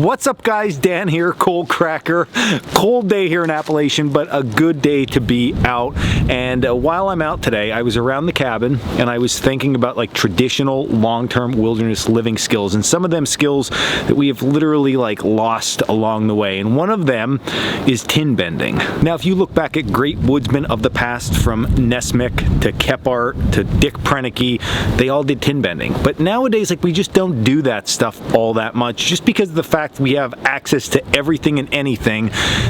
What's up guys, Dan here, Coalcracker. Cold day here in Appalachian, but a good day to be out. And while I'm out today, I was around the cabin and I was thinking about like traditional long-term wilderness living skills, and some of them skills that we have literally like lost along the way. And one of them is tin bending. Now, if you look back at great woodsmen of the past, from Nesmith to Kephart to Dick Proenneke, they all did tin bending. But nowadays, like, we just don't do that stuff all that much, just because of the fact we have access to everything and anything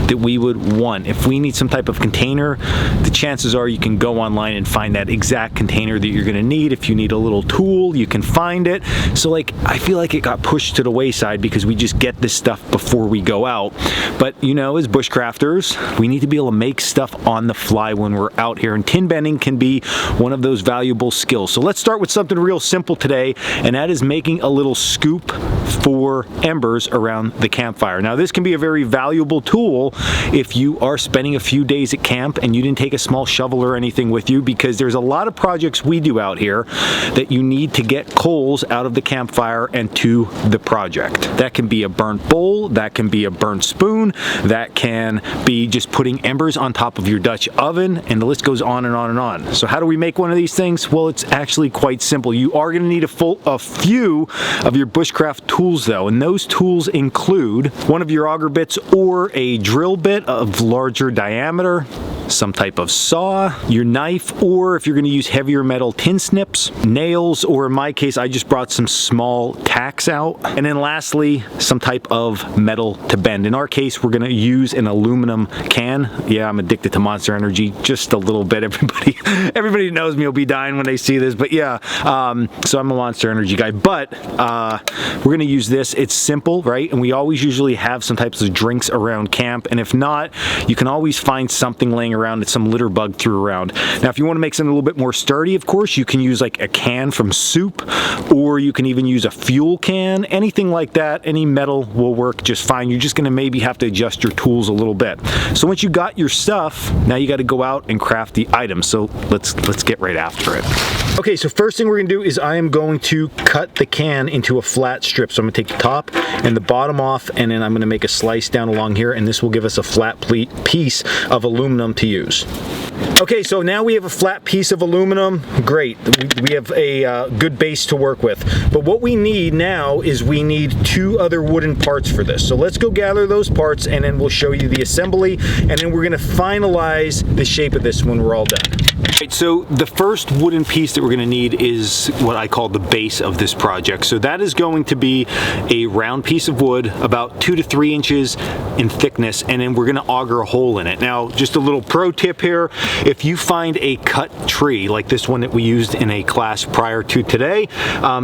that we would want. If we need some type of container, the chances are you can go online and find that exact container that you're gonna need. If you need a little tool, you can find it. So like, I feel like it got pushed to the wayside because we just get this stuff before we go out. But you know, as bushcrafters, we need to be able to make stuff on the fly when we're out here, and tin bending can be one of those valuable skills. So let's start with something real simple today, and that is making a little scoop for embers around the campfire. Now, this can be a very valuable tool if you are spending a few days at camp and you didn't take a small shovel or anything with you, because there's a lot of projects we do out here that you need to get coals out of the campfire and to the project. That can be a burnt bowl, that can be a burnt spoon, that can be just putting embers on top of your Dutch oven, and the list goes on and on and on. So how do we make one of these things? Well, it's actually quite simple. You are going to need a few of your bushcraft tools though, and those tools include one of your auger bits or a drill bit of larger diameter, some type of saw, your knife, or if you're going to use heavier metal, tin snips, nails, or in my case, I just brought some small tacks out. And then lastly, some type of metal to bend. In our case, we're going to use an aluminum can. Yeah, I'm addicted to Monster Energy just a little bit. Everybody who knows me will be dying when they see this, but yeah, so I'm a Monster Energy guy. But we're going to use this. It's simple, right? And we always usually have some types of drinks around camp, and if not, you can always find something laying around that some litter bug threw around. Now, if you want to make something a little bit more sturdy, of course, you can use like a can from soup, or you can even use a fuel can. Anything like that, any metal will work just fine. You're just going to maybe have to adjust your tools a little bit. So once you got your stuff, now you got to go out and craft the items. So let's get right after it. Okay, so first thing we're going to do is I am going to cut the can into a flat strip. So I'm going to take the top and the bottom off, and then I'm going to make a slice down along here, and this will give us a flat piece of aluminum to use. Okay, so now we have a flat piece of aluminum. Great, we have a good base to work with. But what we need now is we need two other wooden parts for this. So let's go gather those parts, and then we'll show you the assembly, and then we're going to finalize the shape of this when we're all done. Right, so the first wooden piece that we're going to need is what I call the base of this project. So that is going to be a round piece of wood about 2 to 3 inches in thickness, and then we're going to auger a hole in it. Now, just a little pro tip here: if you find a cut tree like this one that we used in a class prior to today,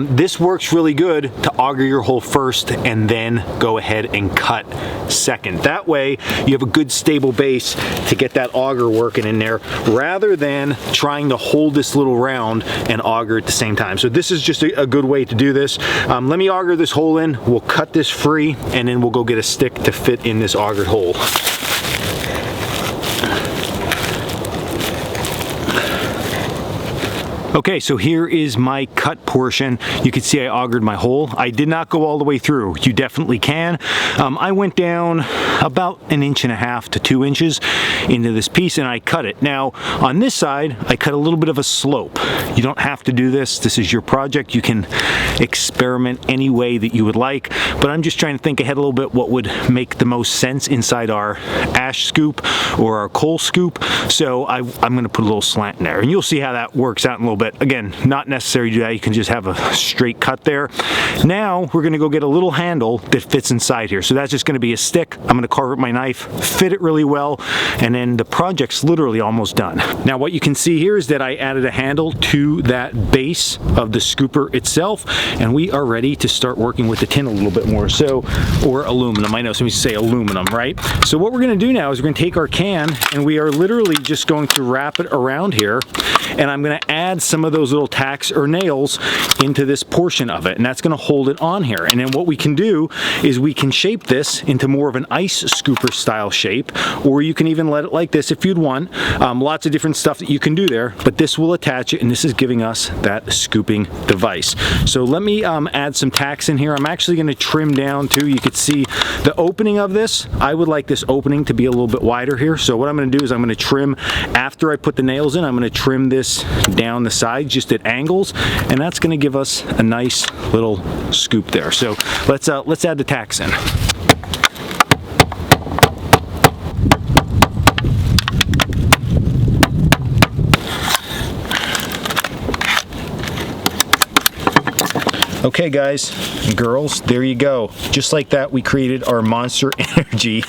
this works really good to auger your hole first and then go ahead and cut second. That way you have a good stable base to get that auger working in there, rather than trying to hold this little round and auger at the same time. So this is just a good way to do this. Let me auger this hole in, we'll cut this free, and then we'll go get a stick to fit in this augered hole. Okay, so here is my cut portion. You can see I augered my hole. I did not go all the way through. You definitely can. I went down about 1.5 inches to 2 inches into this piece, and I cut it. Now, on this side, I cut a little bit of a slope. You don't have to do this. This is your project. You can experiment any way that you would like, but I'm just trying to think ahead a little bit what would make the most sense inside our ash scoop or our coal scoop. So I'm gonna put a little slant in there, and you'll see how that works out in a little bit. Again, not necessary to do that. You can just have a straight cut there. Now we're gonna go get a little handle that fits inside here. So that's just gonna be a stick. I'm gonna carve up my knife, fit it really well, and then the project's literally almost done. Now what you can see here is that I added a handle to that base of the scooper itself, and we are ready to start working with the tin a little bit more. So, or aluminum. I know some say aluminum, right? So what we're gonna do now is we're gonna take our can, and we are literally just going to wrap it around here, and I'm gonna add some of those little tacks or nails into this portion of it, and that's going to hold it on here. And then what we can do is we can shape this into more of an ice scooper style shape, or you can even let it like this if you'd want. Lots of different stuff that you can do there, but this will attach it, and this is giving us that scooping device. So let me add some tacks in here. I'm actually going to trim down too. You could see the opening of this. I would like this opening to be a little bit wider here. So what I'm going to do is I'm going to trim after I put the nails in. I'm going to trim this down the side just at angles, and that's going to give us a nice little scoop there. So let's add the tacks in. Okay guys and girls, there you go. Just like that, we created our Monster Energy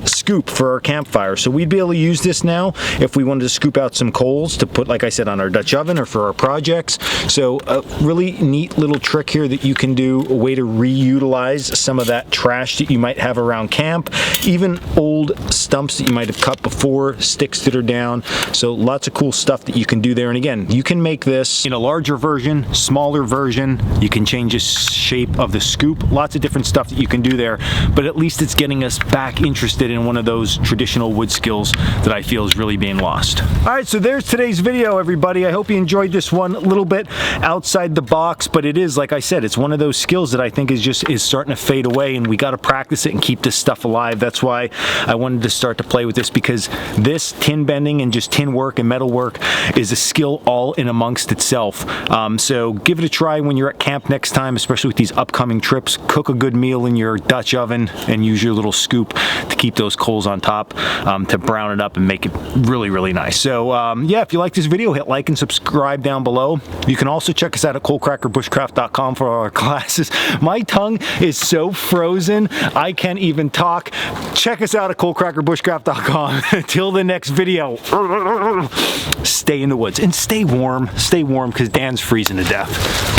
scoop for our campfire. So we'd be able to use this now if we wanted to scoop out some coals to put, like I said, on our Dutch oven or for our projects. So a really neat little trick here that you can do, a way to reutilize some of that trash that you might have around camp, even old stumps that you might have cut before, sticks that are down. So lots of cool stuff that you can do there. And again, you can make this in a larger version, smaller version. You can change the shape of the scoop. Lots of different stuff that you can do there, but at least it's getting us back interested in one of those traditional wood skills that I feel is really being lost. All right, so there's today's video, everybody. I hope you enjoyed this one. A little bit outside the box, but it is, like I said, it's one of those skills that I think is starting to fade away, and we got to practice it and keep this stuff alive. That's why I wanted to start to play with this, because this tin bending and just tin work and metal work is a skill all in amongst itself. So give it a try when you're at camp next time, especially with these upcoming trips. Cook a good meal in your Dutch oven and use your little scoop to keep those coals on top, to brown it up and make it really, really nice. So yeah, if you like this video, hit like and subscribe down below. You can also check us out at Coalcrackerbushcraft.com for our classes. My tongue is so frozen, I can't even talk. Check us out at Coalcrackerbushcraft.com. Until the next video, stay in the woods and stay warm because Dan's freezing to death.